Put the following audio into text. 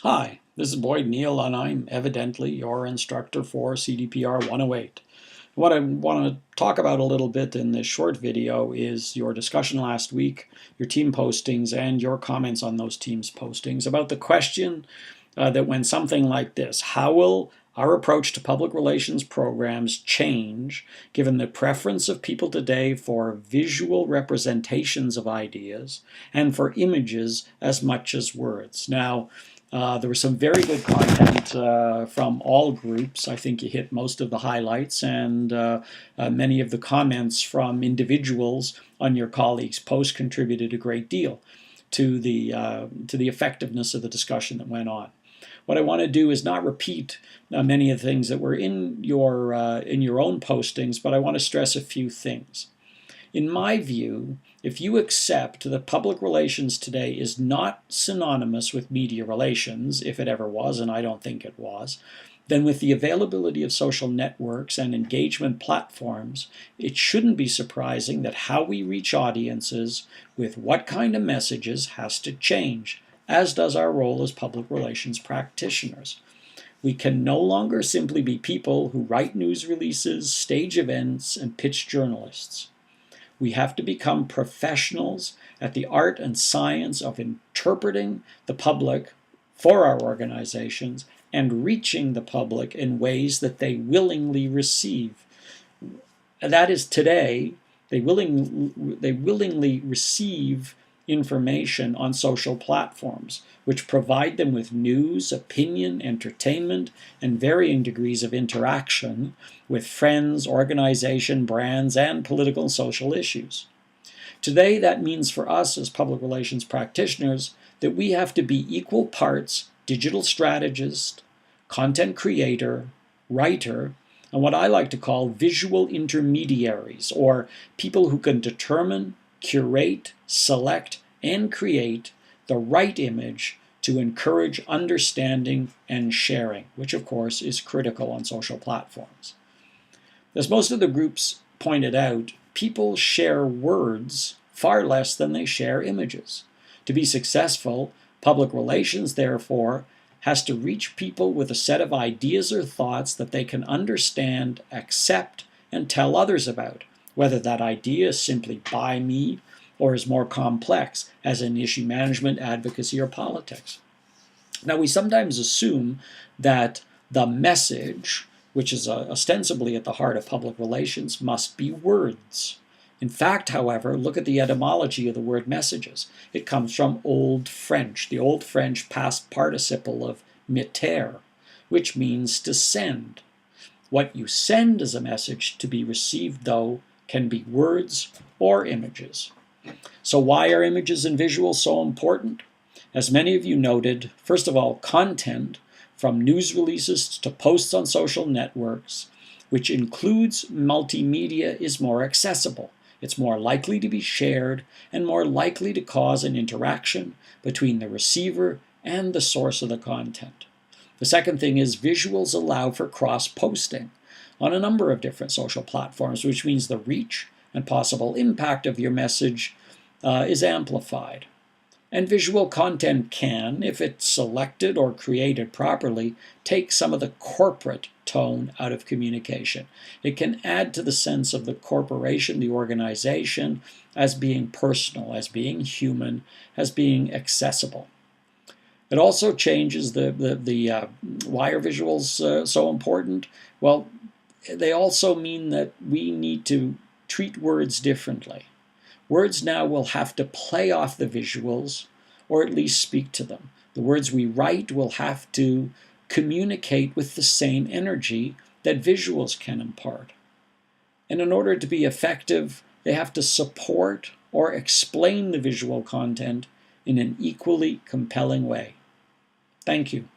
Hi, this is Boyd Neal, and I'm evidently your instructor for CDPR 108. What I want to talk about a little bit in this short video is your discussion last week, your team postings, and your comments on those teams postings about the question that went something like this: how will our approach to public relations programs change given the preference of people today for visual representations of ideas and for images as much as words? Now, there was some very good content from all groups. I think you hit most of the highlights, and many of the comments from individuals on your colleagues' post contributed a great deal to the effectiveness of the discussion that went on. What I want to do is not repeat many of the things that were in your own postings, but I want to stress a few things. In my view, if you accept that public relations today is not synonymous with media relations, if it ever was, and I don't think it was, then with the availability of social networks and engagement platforms, it shouldn't be surprising that how we reach audiences with what kind of messages has to change, as does our role as public relations practitioners. We can no longer simply be people who write news releases, stage events, and pitch journalists. We have to become professionals at the art and science of interpreting the public for our organizations and reaching the public in ways that they willingly receive. That is, today, they willingly receive information on social platforms, which provide them with news, opinion, entertainment, and varying degrees of interaction with friends, organization, brands, and political and social issues. Today, that means for us as public relations practitioners that we have to be equal parts digital strategist, content creator, writer, and what I like to call visual intermediaries, or people who can determine, curate, select, and create the right image to encourage understanding and sharing, which of course is critical on social platforms. As most of the groups pointed out, people share words far less than they share images. To be successful, public relations, therefore, has to reach people with a set of ideas or thoughts that they can understand, accept, and tell others about, whether that idea is simply by me or is more complex, as in issue management, advocacy, or politics. Now, we sometimes assume that the message, which is ostensibly at the heart of public relations, must be words. In fact, however, look at the etymology of the word messages. It comes from Old French, the Old French past participle of metter, which means to send. What you send as a message to be received, though, can be words or images. So why are images and visuals so important? As many of you noted, first of all, content, from news releases to posts on social networks, which includes multimedia, is more accessible. It's more likely to be shared and more likely to cause an interaction between the receiver and the source of the content. The second thing is visuals allow for cross-posting on a number of different social platforms, which means the reach and possible impact of your message is amplified. And visual content can, if it's selected or created properly, take some of the corporate tone out of communication. It can add to the sense of the corporation, the organization, as being personal, as being human, as being accessible. It also changes why are visuals so important? Well, they also mean that we need to treat words differently. Words now will have to play off the visuals, or at least speak to them. The words we write will have to communicate with the same energy that visuals can impart. And in order to be effective, they have to support or explain the visual content in an equally compelling way. Thank you.